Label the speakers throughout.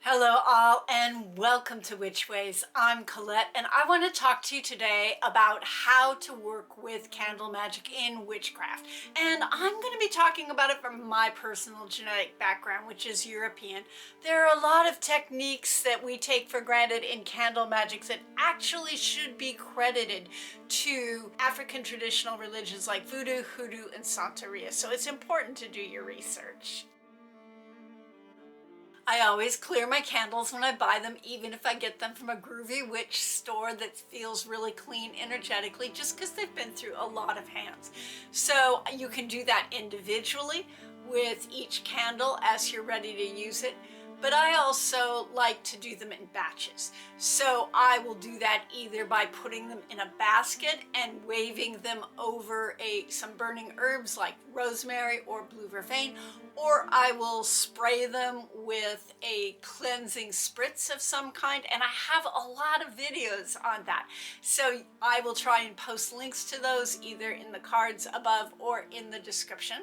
Speaker 1: Hello all and welcome to Witch Ways. I'm Colette and I want to talk to you today about how to work with candle magic in witchcraft. And I'm going to be talking about it from my personal genetic background, which is European. There are a lot of techniques that we take for granted in candle magic that actually should be credited to African traditional religions like Voodoo, Hoodoo, and Santeria. So it's important to do your research. I always clear my candles when I buy them, even if I get them from a groovy witch store that feels really clean energetically, just because they've been through a lot of hands. So you can do that individually with each candle as you're ready to use it. But I also like to do them in batches. So I will do that either by putting them in a basket and waving them over some burning herbs like rosemary or blue vervain, or I will spray them with a cleansing spritz of some kind, and I have a lot of videos on that. So I will try and post links to those either in the cards above or in the description.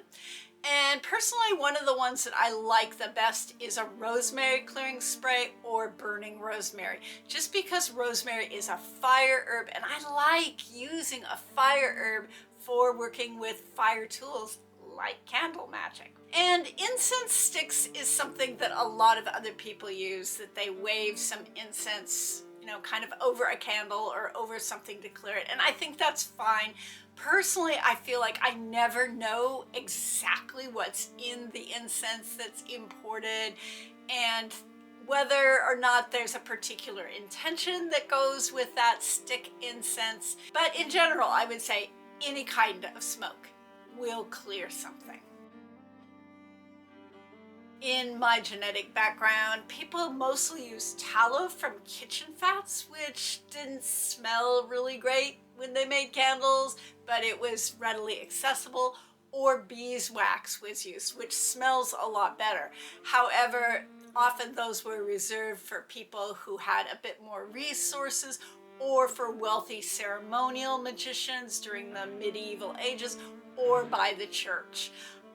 Speaker 1: And personally, one of the ones that I like the best is a rosemary clearing spray or burning rosemary, just because rosemary is a fire herb and I like using a fire herb for working with fire tools like candle magic. And incense sticks is something that a lot of other people use, that they wave some incense, kind of over a candle or over something to clear it. And I think that's fine. Personally, I feel like I never know exactly what's in the incense that's imported and whether or not there's a particular intention that goes with that stick incense. But in general, I would say any kind of smoke will clear something. In my genetic background, people mostly use tallow from kitchen fats, which didn't smell really great when they made candles, but it was readily accessible, or beeswax was used, which smells a lot better. However, often those were reserved for people who had a bit more resources or for wealthy ceremonial magicians during the medieval ages or by the church.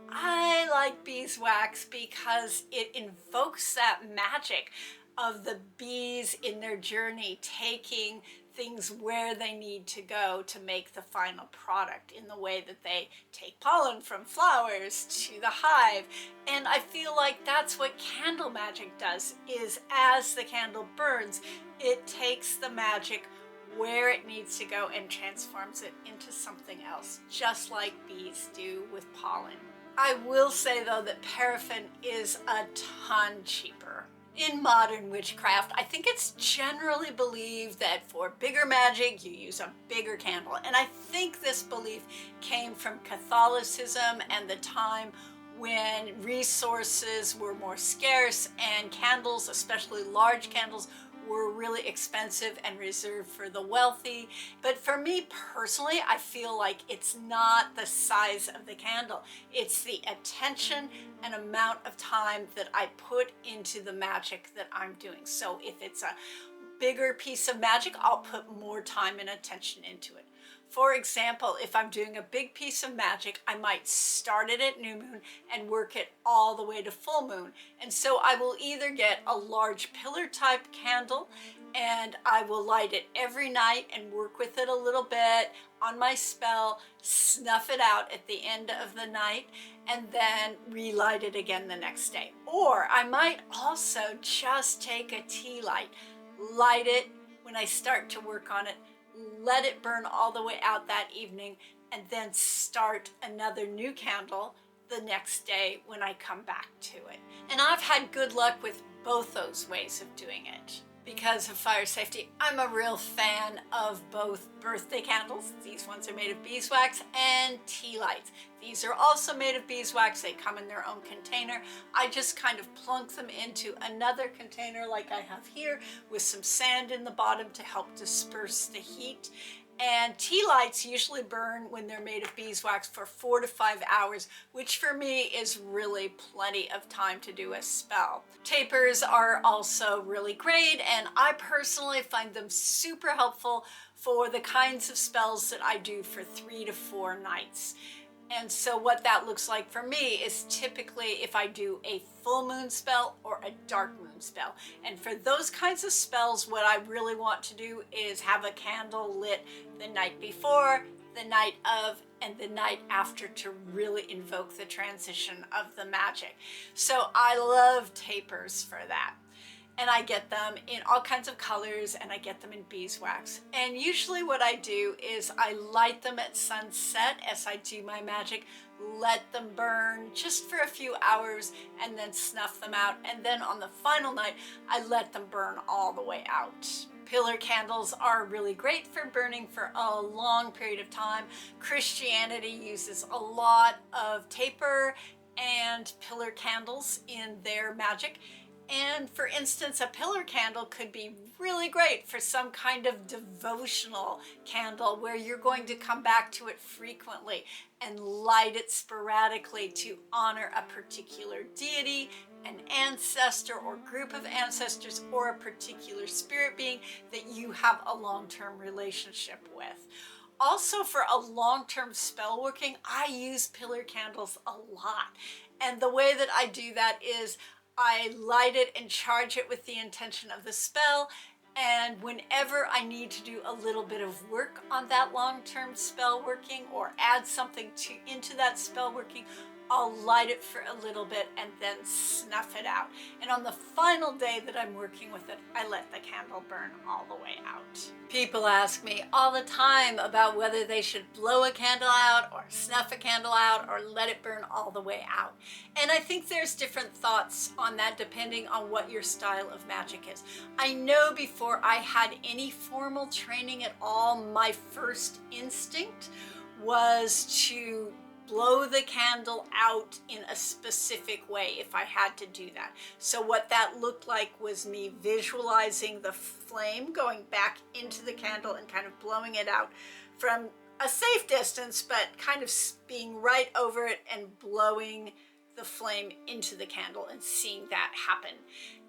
Speaker 1: I like beeswax because it invokes that magic of the bees in their journey, taking things where they need to go to make the final product in the way that they take pollen from flowers to the hive. And I feel like that's what candle magic does, is as the candle burns, it takes the magic where it needs to go and transforms it into something else, just like bees do with pollen. I will say though that paraffin is a ton cheaper. In modern witchcraft, I think it's generally believed that for bigger magic, you use a bigger candle. And I think this belief came from Catholicism and the time when resources were more scarce and candles, especially large candles, were really expensive and reserved for the wealthy. But for me personally, I feel like it's not the size of the candle. It's the attention and amount of time that I put into the magic that I'm doing. So if it's a bigger piece of magic, I'll put more time and attention into it. For example, if I'm doing a big piece of magic, I might start it at new moon and work it all the way to full moon. And so I will either get a large pillar type candle and I will light it every night and work with it a little bit on my spell, snuff it out at the end of the night, and then relight it again the next day. Or I might also just take a tea light, light it when I start to work on it, let it burn all the way out that evening, and then start another new candle the next day when I come back to it. And I've had good luck with both those ways of doing it. Because of fire safety, I'm a real fan of both birthday candles. These ones are made of beeswax, and tea lights. These are also made of beeswax. They come in their own container. I just kind of plunk them into another container like I have here with some sand in the bottom to help disperse the heat. And tea lights usually burn when they're made of beeswax for 4 to 5 hours, which for me is really plenty of time to do a spell. Tapers are also really great, and I personally find them super helpful for the kinds of spells that I do for 3 to 4 nights. And so what that looks like for me is typically if I do a full moon spell or a dark moon spell. And for those kinds of spells, what I really want to do is have a candle lit the night before, the night of, and the night after to really invoke the transition of the magic. So I love tapers for that. And I get them in all kinds of colors, and I get them in beeswax. And usually what I do is I light them at sunset as I do my magic, let them burn just for a few hours, and then snuff them out. And then on the final night, I let them burn all the way out. Pillar candles are really great for burning for a long period of time. Christianity uses a lot of taper and pillar candles in their magic. And for instance, a pillar candle could be really great for some kind of devotional candle where you're going to come back to it frequently and light it sporadically to honor a particular deity, an ancestor or group of ancestors, or a particular spirit being that you have a long-term relationship with. Also, for a long-term spell working, I use pillar candles a lot. And the way that I do that is I light it and charge it with the intention of the spell, and whenever I need to do a little bit of work on that long-term spell working or add something into that spell working, I'll light it for a little bit and then snuff it out. And on the final day that I'm working with it, I let the candle burn all the way out. People ask me all the time about whether they should blow a candle out or snuff a candle out or let it burn all the way out. And I think there's different thoughts on that depending on what your style of magic is. I know before I had any formal training at all, my first instinct was to blow the candle out in a specific way if I had to do that. So what that looked like was me visualizing the flame going back into the candle and kind of blowing it out from a safe distance, but kind of being right over it and blowing the flame into the candle and seeing that happen.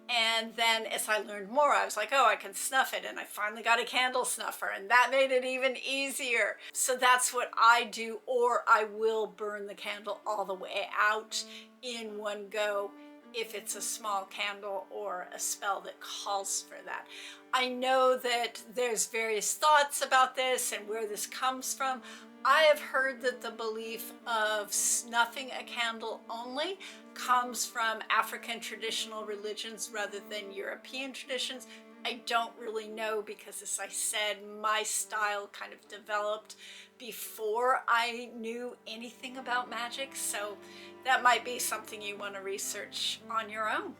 Speaker 1: And then as I learned more, I was like, oh, I can snuff it. And I finally got a candle snuffer, and that made it even easier. So that's what I do, or I will burn the candle all the way out in one go if it's a small candle or a spell that calls for that. I know that there's various thoughts about this and where this comes from. I have heard that the belief of snuffing a candle only comes from African traditional religions rather than European traditions. I don't really know because, as I said, my style kind of developed before I knew anything about magic, so that might be something you want to research on your own.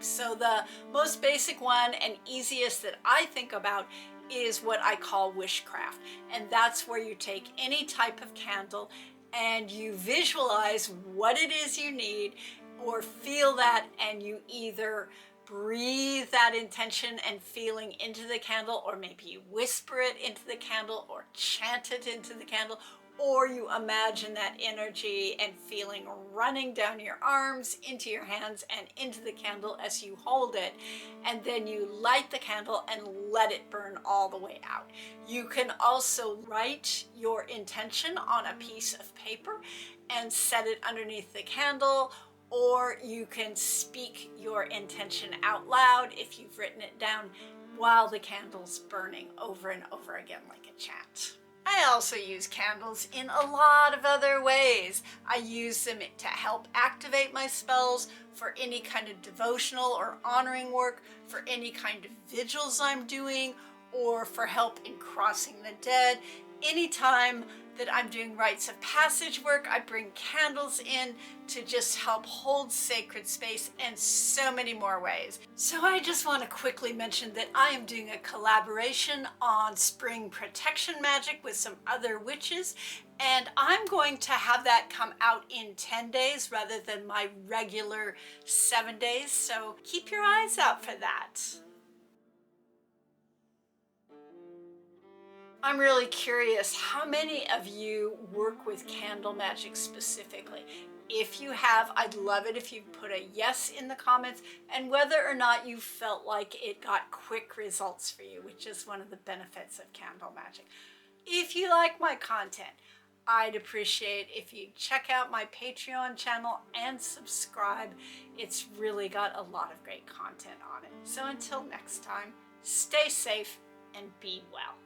Speaker 1: So the most basic one and easiest that I think about is what I call witchcraft, and that's where you take any type of candle and you visualize what it is you need or feel that, and you either breathe that intention and feeling into the candle, or maybe you whisper it into the candle or chant it into the candle, or you imagine that energy and feeling running down your arms, into your hands, and into the candle as you hold it. And then you light the candle and let it burn all the way out. You can also write your intention on a piece of paper and set it underneath the candle, or you can speak your intention out loud if you've written it down while the candle's burning over and over again like a chant. I also use candles in a lot of other ways. I use them to help activate my spells, for any kind of devotional or honoring work, for any kind of vigils I'm doing, or for help in crossing the dead. Anytime that I'm doing rites of passage work, I bring candles in to just help hold sacred space, and so many more ways. So I just want to quickly mention that I am doing a collaboration on spring protection magic with some other witches, and I'm going to have that come out in 10 days rather than my regular 7 days, so keep your eyes out for that. I'm really curious, how many of you work with candle magic specifically? If you have, I'd love it if you put a yes in the comments, and whether or not you felt like it got quick results for you, which is one of the benefits of candle magic. If you like my content, I'd appreciate if you check out my Patreon channel and subscribe. It's really got a lot of great content on it. So until next time, stay safe and be well.